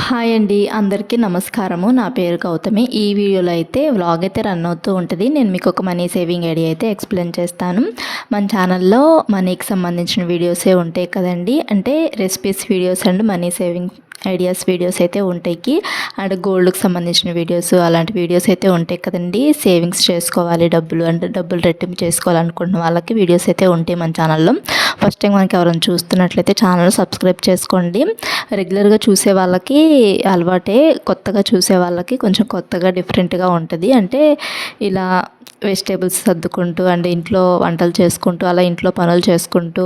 Hi అండి, అందరికీ నమస్కారము. నా పేరు గౌతమి. ఈ వీడియోలో అయితే వ్లాగ్ అయితే రన్ అవుతూ ఉంటుంది. నేను మీకు ఒక మనీ సేవింగ్ ఐడియా అయితే ఎక్స్ప్లెయిన్ చేస్తాను. మన ఛానల్లో మనీకి సంబంధించిన వీడియోసే ఉంటాయి కదండి. అంటే recipes videos and money saving ideas videos అయితే ఉంటాయి. అండ్ గోల్డ్కి సంబంధించిన వీడియోస్ అలాంటి వీడియోస్ అయితే ఉంటాయి కదండి. సేవింగ్స్ చేసుకోవాలి, డబ్బులు రెట్టింపు చేసుకోవాలనుకుంటున్న వాళ్ళకి వీడియోస్ అయితే ఉంటాయి మన ఛానల్లో. ఫస్ట్ టైం మనకి ఎవరైనా చూస్తున్నట్లయితే ఛానల్ సబ్స్క్రైబ్ చేసుకోండి. రెగ్యులర్గా చూసే వాళ్ళకి అలవాటే, కొత్తగా చూసే వాళ్ళకి కొంచెం కొత్తగా డిఫరెంట్గా ఉంటుంది. అంటే ఇలా వెజిటేబుల్స్ సర్దుకుంటూ అండ్ ఇంట్లో వంటలు చేసుకుంటూ అలా ఇంట్లో పనులు చేసుకుంటూ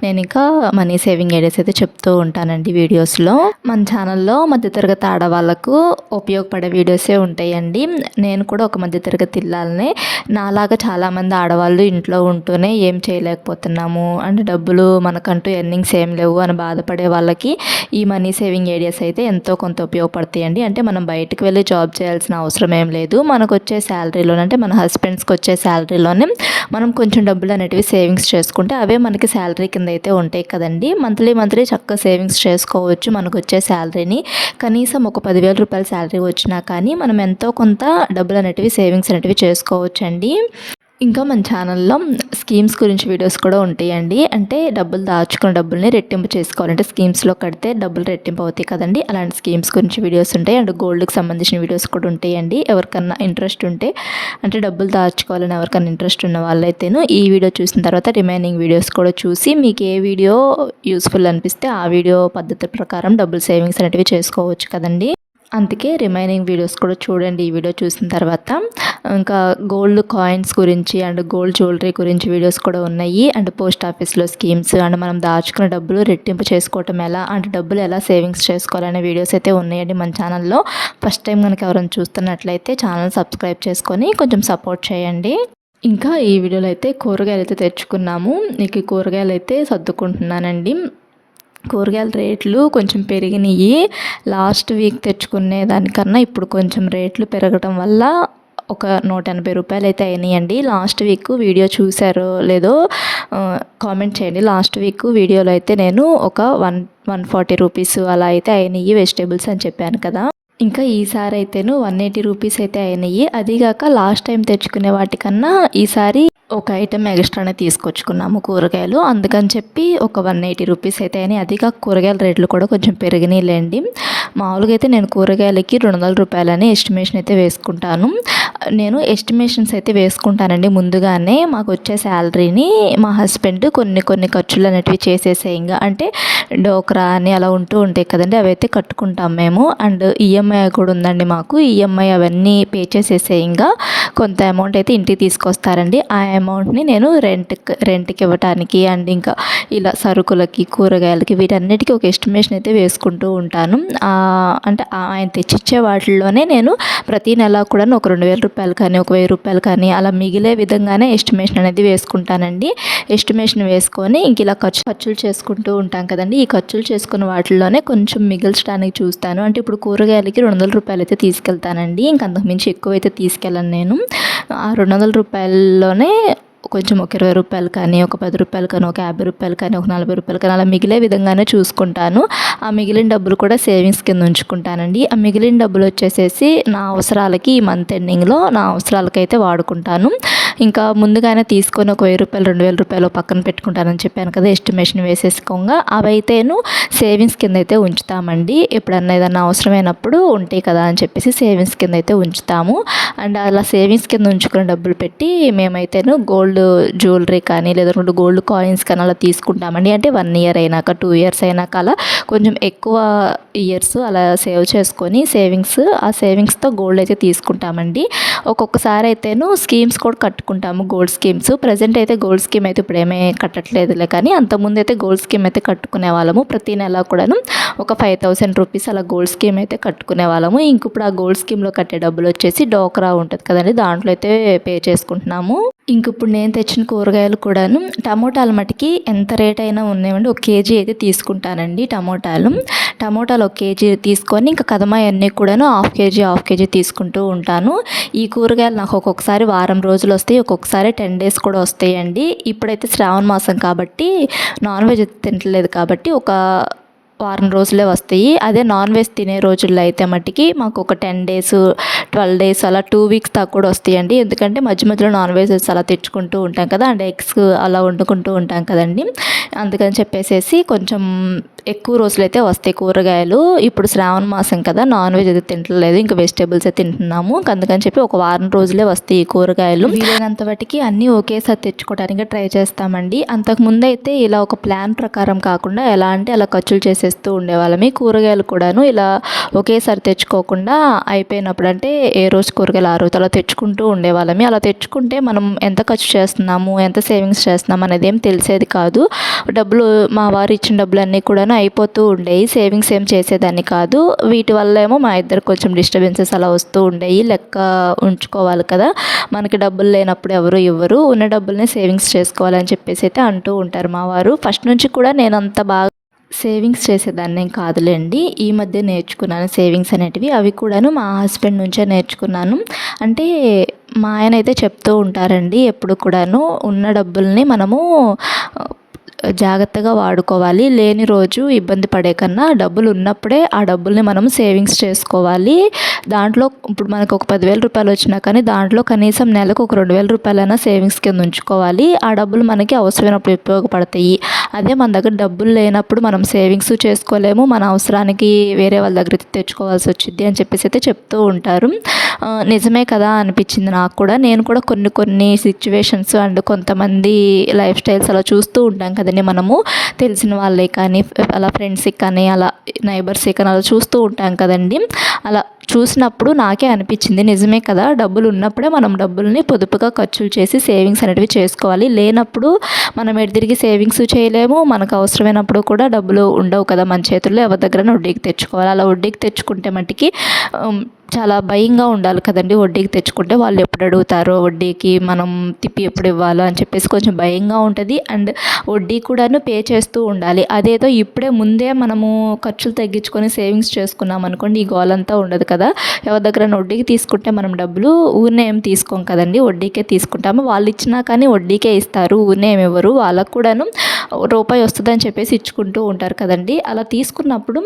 నేను ఇంకా మనీ సేవింగ్ ఐడియాస్ అయితే చెప్తూ ఉంటానండి వీడియోస్లో. మన ఛానల్లో మధ్యతరగతి ఆడవాళ్ళకు ఉపయోగపడే వీడియోసే ఉంటాయండి. నేను కూడా ఒక మధ్యతరగతి ఇల్లాలనే. నాలాగా చాలామంది ఆడవాళ్ళు ఇంట్లో ఉంటూనే ఏం చేయలేకపోతున్నాము అంటే డబ్బులు మనకంటూ ఎర్నింగ్స్ ఏం లేవు అని బాధపడే వాళ్ళకి ఈ మనీ సేవింగ్ ఐడియాస్ అయితే ఎంతో కొంత ఉపయోగపడతాయండి. అంటే మనం బయటకు వెళ్ళి జాబ్ చేయాల్సిన అవసరం ఏం లేదు. మనకు వచ్చే శాలరీలోనే అంటే మన హస్బెండ్స్కి వచ్చే శాలరీలోనే మనం కొంచెం డబ్బులు అనేటివి సేవింగ్స్ చేసుకుంటే అవే మనకి శాలరీ కింద అయితే ఉంటాయి కదండి. మంత్లీ చక్కగా సేవింగ్స్ చేసుకోవచ్చు. మనకు వచ్చే శాలరీని కనీసం ఒక 10,000 రూపాయల శాలరీ వచ్చినా కానీ మనం ఎంతో కొంత డబ్బులు అనేటివి సేవింగ్స్ అనేటివి చేసుకోవచ్చండి. ఇంకా మన ఛానల్లో స్కీమ్స్ గురించి వీడియోస్ కూడా ఉంటాయండి. అంటే డబ్బులు దాచుకున్న డబ్బుల్ని రెట్టింపు చేసుకోవాలంటే స్కీమ్స్లో కడితే డబ్బులు రెట్టింపు అవుతాయి కదండి. అలాంటి స్కీమ్స్ గురించి వీడియోస్ ఉంటాయి. అండ్ గోల్డ్కి సంబంధించిన వీడియోస్ కూడా ఉంటాయండి. ఎవరికన్నా ఇంట్రెస్ట్ ఉంటే అంటే డబ్బులు దాచుకోవాలని ఎవరికన్నా ఇంట్రెస్ట్ ఉన్న వాళ్ళైతేను ఈ వీడియో చూసిన తర్వాత రిమైనింగ్ వీడియోస్ కూడా చూసి మీకు ఏ వీడియో యూస్ఫుల్ అనిపిస్తే ఆ వీడియో పద్ధతి ప్రకారం డబ్బులు సేవింగ్స్ అనేటివి చేసుకోవచ్చు కదండి. అందుకే రిమైనింగ్ వీడియోస్ కూడా చూడండి. ఈ వీడియో చూసిన తర్వాత ఇంకా గోల్డ్ కాయిన్స్ గురించి అండ్ గోల్డ్ జ్యువెలరీ గురించి వీడియోస్ కూడా ఉన్నాయి. అండ్ పోస్ట్ ఆఫీస్లో స్కీమ్స్ అండ్ మనం దాచుకున్న డబ్బులు రెట్టింపు చేసుకోవటం ఎలా అంటే డబ్బులు ఎలా సేవింగ్స్ చేసుకోవాలనే వీడియోస్ అయితే ఉన్నాయండి మన ఛానల్లో. ఫస్ట్ టైం కనుక ఎవరైనా చూస్తున్నట్లయితే ఛానల్ సబ్స్క్రైబ్ చేసుకొని కొంచెం సపోర్ట్ చేయండి. ఇంకా ఈ వీడియోలో అయితే కూరగాయలు అయితే తెచ్చుకున్నాము. నీకు కూరగాయలు అయితే సర్దుకుంటున్నానండి. కూరగాయల రేట్లు కొంచెం పెరిగినాయి. లాస్ట్ వీక్ తెచ్చుకునే దానికన్నా ఇప్పుడు కొంచెం రేట్లు పెరగడం వల్ల ఒక 180 రూపాయలు అయితే అయినాయండి. లాస్ట్ వీక్ వీడియో చూసారో లేదో కామెంట్ చేయండి. లాస్ట్ వీక్ వీడియోలో అయితే నేను ఒక 140 రూపీస్ అలా అయితే అయినాయి వెజిటేబుల్స్ అని చెప్పాను కదా. ఇంకా ఈసారి అయితేను 180 రూపీస్ అయితే అయినాయి. అదిగాక లాస్ట్ టైం తెచ్చుకునే వాటికన్నా ఈసారి ఒక ఐటెం ఎక్స్ట్రానే తీసుకొచ్చుకున్నాము కూరగాయలు. అందుకని చెప్పి ఒక 180 రూపీస్ అయితే అయినాయి. అదిగాక కూరగాయల రేట్లు కూడా కొంచెం పెరిగినాయిలేండి. మామూలుగా అయితే నేను కూరగాయలకి 200 రూపాయలని ఎస్టిమేషన్ అయితే వేసుకుంటాను. నేను ఎస్టిమేషన్స్ అయితే వేసుకుంటానండి ముందుగానే. మాకు వచ్చే శాలరీని మా హస్బెండ్ కొన్ని ఖర్చులు అనేటివి చేసేసేయంగా అంటే డోక్రా అని అలా ఉంటూ ఉంటాయి కదండి, అవి అయితే కట్టుకుంటాం మేము. అండ్ ఈఎంఐ కూడా ఉందండి మాకు. ఈఎంఐ అవన్నీ పే చేసేసేయంగా కొంత అమౌంట్ అయితే ఇంటికి తీసుకొస్తారండి. ఆ అమౌంట్ని నేను రెంట్కి ఇవ్వటానికి అండ్ ఇంకా ఇలా సరుకులకి కూరగాయలకి వీటన్నిటికీ ఒక ఎస్టిమేషన్ అయితే వేసుకుంటూ ఉంటాను. అంటే ఆయన తెచ్చిచ్చే వాటిల్లోనే నేను ప్రతి నెల కూడా ఒక 2,000 రూపాయలు కానీ ఒక 1,000 రూపాయలు కానీ అలా మిగిలే విధంగానే ఎస్టిమేషన్ అనేది వేసుకుంటానండి. ఎస్టిమేషన్ వేసుకొని ఇంక ఇలా ఖర్చులు చేసుకుంటూ ఉంటాం కదండి. ఈ ఖర్చులు చేసుకున్న వాటిల్లోనే కొంచెం మిగిల్చడానికి చూస్తాను. అంటే ఇప్పుడు కూరగాయలకి 200 రూపాయలు అయితే తీసుకెళ్తానండి. ఇంక అంతకుమించి ఎక్కువ అయితే తీసుకెళ్ళను నేను. ఆ 200 రూపాయల్లోనే కొంచెం ఒక 20 రూపాయలు కానీ ఒక 10 రూపాయలు కానీ ఒక 50 రూపాయలు కానీ ఒక 40 రూపాయలు కానీ అలా మిగిలే విధంగానే చూసుకుంటాను. ఆ మిగిలిన డబ్బులు కూడా సేవింగ్స్ కింద ఉంచుకుంటానండి. ఆ మిగిలిన డబ్బులు వచ్చేసేసి నా అవసరాలకి ఈ మంత్ ఎండింగ్లో నా అవసరాలకైతే వాడుకుంటాను. ఇంకా ముందుగానే తీసుకొని ఒక 1,000 రూపాయలు 2,000 రూపాయలు పక్కన పెట్టుకుంటానని చెప్పాను కదా ఎస్టిమేషన్ వేసేసుకోగా. అవైతేను సేవింగ్స్ కింద అయితే ఉంచుతామండి. ఎప్పుడన్నా ఏదన్నా అవసరమైనప్పుడు ఉంటాయి కదా అని చెప్పేసి సేవింగ్స్ కింద అయితే ఉంచుతాము. అండ్ అలా సేవింగ్స్ కింద ఉంచుకున్న డబ్బులు పెట్టి మేమైతేను గోల్డ్ జ్యువెలరీ కానీ లేదంటే గోల్డ్ కాయిన్స్ కానీ అలా తీసుకుంటామండి. అంటే 1 ఇయర్ అయినాక 2 ఇయర్స్ అయినాక అలా కొంచెం ఎక్కువ ఇయర్స్ అలా సేవ్ చేసుకొని ఆ సేవింగ్స్తో గోల్డ్ అయితే తీసుకుంటామండి. ఒక్కొక్కసారి అయితేను స్కీమ్స్ కూడా కట్టుకుంటాము, గోల్డ్ స్కీమ్స్. ప్రజెంట్ అయితే గోల్డ్ స్కీమ్ అయితే ఇప్పుడు ఏమీ కట్టట్లేదులే, కానీ అంతకుముందు అయితే గోల్డ్ స్కీమ్ అయితే కట్టుకునే వాళ్ళము. ప్రతి నెల కూడాను ఒక 5,000 రూపీస్ అలా గోల్డ్ స్కీమ్ అయితే కట్టుకునే వాళ్ళము. ఇంక ఇప్పుడు ఆ గోల్డ్ స్కీమ్లో కట్టే డబ్బులు వచ్చేసి డోక్రా ఉంటుంది కదండి, దాంట్లో అయితే పే చేసుకుంటున్నాము. ఇంక ఇప్పుడు నేను తెచ్చిన కూరగాయలు కూడాను టమోటాలు మటుకి ఎంత రేట్ అయినా ఉన్నాయండి. 1 కేజీ అయితే తీసుకుంటానండి టమోటాలు 1 కేజీ తీసుకొని ఇంకా కదమాయి అన్నీ కూడాను హాఫ్ కేజీ తీసుకుంటూ ఉంటాను. ఈ కూరగాయలు నాకు ఒక్కొక్కసారి వారం రోజులు వస్తాయి, ఒక్కొక్కసారి 10 డేస్ కూడా వస్తాయండి. ఇప్పుడైతే శ్రావణ మాసం కాబట్టి నాన్ వెజ్ తింటలేదు కాబట్టి ఒక వారం రోజులే వస్తాయి. అదే నాన్ వెజ్ తినే రోజుల్లో అయితే మట్టికి మాకు ఒక 10 డేస్ 12 డేస్ అలా 2 వీక్స్ దాకా కూడా వస్తాయండి. ఎందుకంటే మధ్య మధ్యలో నాన్ వెజెస్ అలా తెచ్చుకుంటూ ఉంటాం కదా, అండ్ ఎగ్స్ అలా వండుకుంటూ ఉంటాం కదండి. అందుకని చెప్పేసేసి కొంచెం ఎక్కువ రోజులైతే వస్తాయి కూరగాయలు. ఇప్పుడు శ్రావణ మాసం కదా, నాన్ వెజ్ అయితే తింటలేదు, ఇంకా వెజిటేబుల్స్ అయితే తింటున్నాము. అందుకని చెప్పి ఒక వారం రోజులే వస్తాయి ఈ కూరగాయలు. వీలైనంత వాటికి అన్నీ ఒకేసారి తెచ్చుకోవడానికి ట్రై చేస్తామండి. అంతకుముందు అయితే ఇలా ఒక ప్లాన్ ప్రకారం కాకుండా ఎలా అంటే అలా ఖర్చులు చేసేస్తూ ఉండేవాళ్ళమి. కూరగాయలు కూడాను ఇలా ఒకేసారి తెచ్చుకోకుండా అయిపోయినప్పుడు అంటే ఏ రోజు కూరగాయలు ఆ రోజు అలా తెచ్చుకుంటూ ఉండేవాళ్ళమి. అలా తెచ్చుకుంటే మనం ఎంత ఖర్చు చేస్తున్నాము, ఎంత సేవింగ్స్ చేస్తున్నాము అనేది ఏం తెలిసేది కాదు. డబ్బులు మా వారు ఇచ్చిన డబ్బులు అన్నీ కూడాను అయిపోతూ ఉండేవి. సేవింగ్స్ ఏం చేసేదాన్ని కాదు. వీటి వల్ల ఏమో మా ఇద్దరు కొంచెం డిస్టర్బెన్సెస్ అలా వస్తూ ఉండేవి. లెక్క ఉంచుకోవాలి కదా, మనకి డబ్బులు లేనప్పుడు ఎవరు ఇవ్వరు, ఉన్న డబ్బుల్ని సేవింగ్స్ చేసుకోవాలని చెప్పేసి అయితే అంటూ ఉంటారు మా వారు. ఫస్ట్ నుంచి కూడా నేను అంత బాగా సేవింగ్స్ చేసేదాన్ని ఏం కాదులేండి. ఈ మధ్య నేర్చుకున్నాను సేవింగ్స్ అనేటివి. అవి కూడాను మా హస్బెండ్ నుంచే నేర్చుకున్నాను. అంటే మా ఆయన అయితే చెప్తూ ఉంటారండి ఎప్పుడు కూడాను, ఉన్న డబ్బుల్ని మనము జాగ్రత్తగా వాడుకోవాలి. లేని రోజు ఇబ్బంది పడే కన్నా డబ్బులు ఉన్నప్పుడే ఆ డబ్బుల్ని మనం సేవింగ్స్ చేసుకోవాలి. దాంట్లో ఇప్పుడు మనకు ఒక 10,000 రూపాయలు వచ్చినా కానీ దాంట్లో కనీసం నెలకు ఒక 2,000 రూపాయలైనా సేవింగ్స్ కింద ఉంచుకోవాలి. ఆ డబ్బులు మనకి అవసరమైనప్పుడు ఉపయోగపడతాయి. అదే మన దగ్గర డబ్బులు లేనప్పుడు మనం సేవింగ్స్ చేసుకోలేము, మన అవసరానికి వేరే వాళ్ళ దగ్గర తెచ్చుకోవాల్సి వచ్చింది అని చెప్పేసి అయితే చెప్తూ ఉంటారు. నిజమే కదా అనిపించింది నాకు కూడా. నేను కూడా కొన్ని సిచ్యువేషన్స్ అండ్ కొంతమంది లైఫ్ స్టైల్స్ అలా చూస్తూ ఉంటాం కదండి మనము, తెలిసిన వాళ్ళే కానీ అలా ఫ్రెండ్స్కి కానీ అలా నైబర్స్కి కానీ అలా చూస్తూ ఉంటాం కదండి. అలా చూసినప్పుడు నాకే అనిపించింది నిజమే కదా, డబ్బులు ఉన్నప్పుడే మనం డబ్బుల్ని పొదుపుగా ఖర్చులు చేసి సేవింగ్స్ అనేటివి చేసుకోవాలి. లేనప్పుడు మనం ఎటు తిరిగి సేవింగ్స్ చేయలేము, మనకు అవసరమైనప్పుడు కూడా డబ్బులు ఉండవు కదా మన చేతుల్లో, ఎవరి దగ్గర వడ్డీకి తెచ్చుకోవాలి. అలా వడ్డీకి తెచ్చుకుంటే మట్టుకి చాలా భయంగా ఉండాలి కదండి. వడ్డీకి తెచ్చుకుంటే వాళ్ళు ఎప్పుడు అడుగుతారో, వడ్డీకి మనం తిప్పి ఎప్పుడు ఇవ్వాలో అని చెప్పేసి కొంచెం భయంగా ఉంటుంది. అండ్ వడ్డీ కూడాను పే చేస్తూ ఉండాలి. అదేదో ఇప్పుడే ముందే మనము ఖర్చులు తగ్గించుకొని సేవింగ్స్ చేసుకున్నాం అనుకోండి, ఈ గోలంతా ఉండదు కదా. ఎవరి దగ్గర వడ్డీకి తీసుకుంటే మనం డబ్బులు ఊరినే ఏం తీసుకోం కదండి, వడ్డీకే తీసుకుంటాము. వాళ్ళు ఇచ్చినా కానీ వడ్డీకే ఇస్తారు, ఊరినే ఏమి ఇవ్వరు. వాళ్ళకు కూడాను రూపాయి వస్తుందని చెప్పేసి ఇచ్చుకుంటూ ఉంటారు కదండి. అలా తీసుకున్నప్పుడు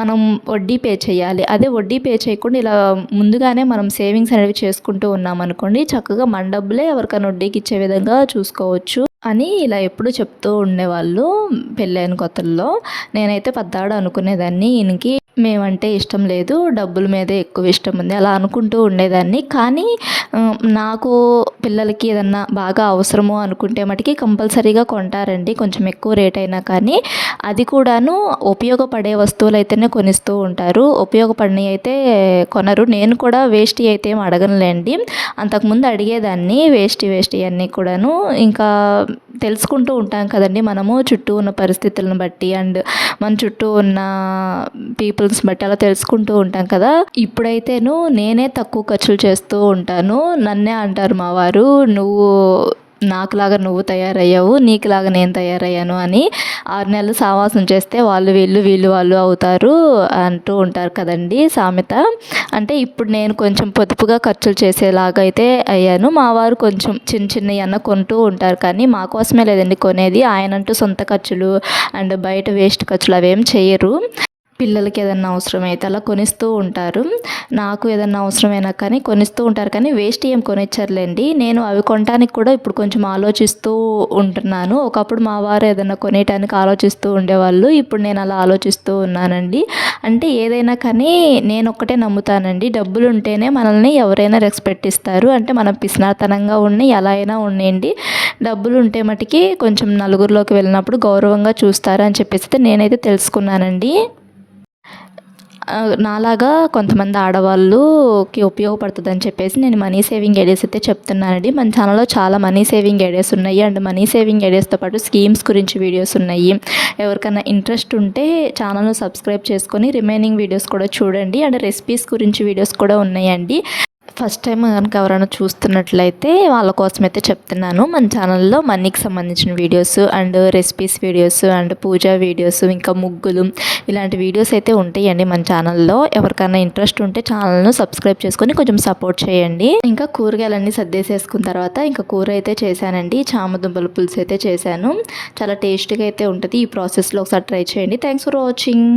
మనం వడ్డీ పే చేయాలి. అదే వడ్డీ పే చేయకుండా ఇలా ముందుగానే మనం సేవింగ్స్ అనేవి చేసుకుంటూ ఉన్నాం అనుకోండి, చక్కగా మన డబ్బులే ఎవరికైనా వడ్డీకి ఇచ్చే విధంగా చూసుకోవచ్చు అని ఇలా ఎప్పుడు చెప్తూ ఉండేవాళ్ళు పెళ్ళైన కొత్తల్లో. నేనైతే పెద్దాడు అనుకునేదాన్ని, ఈయనకి మేమంటే ఇష్టం లేదు, డబ్బుల మీదే ఎక్కువ ఇష్టం ఉంది అలా అనుకుంటూ ఉండేదాన్ని. కానీ నాకు పిల్లలకి ఏదన్నా బాగా అవసరము అనుకుంటే మటుకి కంపల్సరీగా కొంటారండి, కొంచెం ఎక్కువ రేట్ అయినా కానీ. అది కూడాను ఉపయోగపడే వస్తువులు అయితేనే కొనిస్తూ ఉంటారు, ఉపయోగపడినవి అయితే కొనరు. నేను కూడా వేస్ట్ అయితే ఏం అడగనులేండి, అంతకుముందు అడిగేదాన్ని వేస్ట్ అన్నీ కూడాను. ఇంకా తెలుసుకుంటూ ఉంటాం కదండి మనము, చుట్టూ ఉన్న పరిస్థితులను బట్టి అండ్ మన చుట్టూ ఉన్న పీపుల్స్ బట్టి అలా తెలుసుకుంటూ ఉంటాం కదా. ఇప్పుడైతేను నేనే తక్కువ ఖర్చులు చేస్తూ ఉంటాను. నన్నే అంటారు మా వారు, నువ్వు నాకులాగా నువ్వు తయారయ్యావు, నీకులాగా నేను తయారయ్యాను అని. 6 నెలలు సావాసం చేస్తే వాళ్ళు వీళ్ళు వాళ్ళు అవుతారు అంటూ ఉంటారు కదండి సామెత. అంటే ఇప్పుడు నేను కొంచెం పొదుపుగా ఖర్చులు చేసేలాగా అయితే అయ్యాను. మా వారు కొంచెం చిన్నవి అన్న కొంటూ ఉంటారు, కానీ మా కోసమే లేదండి కొనేది. ఆయనంటూ సొంత ఖర్చులు అండ్ బయట వేస్ట్ ఖర్చులు అవేం చేయరు. పిల్లలకి ఏదన్నా అవసరమైతే అలా కొనిస్తూ ఉంటారు, నాకు ఏదన్నా అవసరమైనా కానీ కొనిస్తూ ఉంటారు, కానీ వేస్ట్ ఏం కొనిచ్చారులేండి. నేను అవి కొనడానికి కూడా ఇప్పుడు కొంచెం ఆలోచిస్తూ ఉంటున్నాను. ఒకప్పుడు మా వారు ఏదన్నా కొనేయటానికి ఆలోచిస్తూ ఉండేవాళ్ళు, ఇప్పుడు నేను అలా ఆలోచిస్తూ ఉన్నానండి. అంటే ఏదైనా కానీ నేను ఒక్కటే నమ్ముతానండి, డబ్బులు ఉంటేనే మనల్ని ఎవరైనా రెస్పెక్ట్ ఇస్తారు. అంటే మనం పిసినాతనంగా ఉండి ఎలా అయినా ఉండండి, డబ్బులు ఉంటే మటుకి కొంచెం నలుగురిలోకి వెళ్ళినప్పుడు గౌరవంగా చూస్తారు అని చెప్పేసి నేనైతే తెలుసుకున్నానండి. నాలాగా కొంతమంది ఆడవాళ్ళకి ఉపయోగపడుతుంది అని చెప్పేసి నేను మనీ సేవింగ్ ఐడియాస్ అయితే చెప్తున్నానండి. మన ఛానల్లో చాలా మనీ సేవింగ్ ఐడియాస్ ఉన్నాయి అండ్ మనీ సేవింగ్ ఐడియాస్తో పాటు స్కీమ్స్ గురించి వీడియోస్ ఉన్నాయి. ఎవరికైనా ఇంట్రెస్ట్ ఉంటే ఛానల్ను సబ్స్క్రైబ్ చేసుకొని రిమైనింగ్ వీడియోస్ కూడా చూడండి. అండ్ రెసిపీస్ గురించి వీడియోస్ కూడా ఉన్నాయండి. ఫస్ట్ టైం కనుక ఎవరైనా చూస్తున్నట్లయితే వాళ్ళ కోసం అయితే చెప్తున్నాను. మన ఛానల్లో మనీకి సంబంధించిన videos and recipes videos and puja videos ఇంకా ముగ్గులు ఇలాంటి వీడియోస్ అయితే ఉంటాయండి మన ఛానల్లో. ఎవరికైనా ఇంట్రెస్ట్ ఉంటే ఛానల్ను సబ్స్క్రైబ్ చేసుకొని కొంచెం సపోర్ట్ చేయండి. ఇంకా కూరగాయలన్నీ సర్దేసేసుకున్న తర్వాత ఇంకా కూర అయితే చేశానండి. చామదుంపల పులుసు అయితే చేశాను. చాలా టేస్టీగా అయితే ఉంటుంది. ఈ ప్రాసెస్లో ఒకసారి ట్రై చేయండి. Thanks for watching.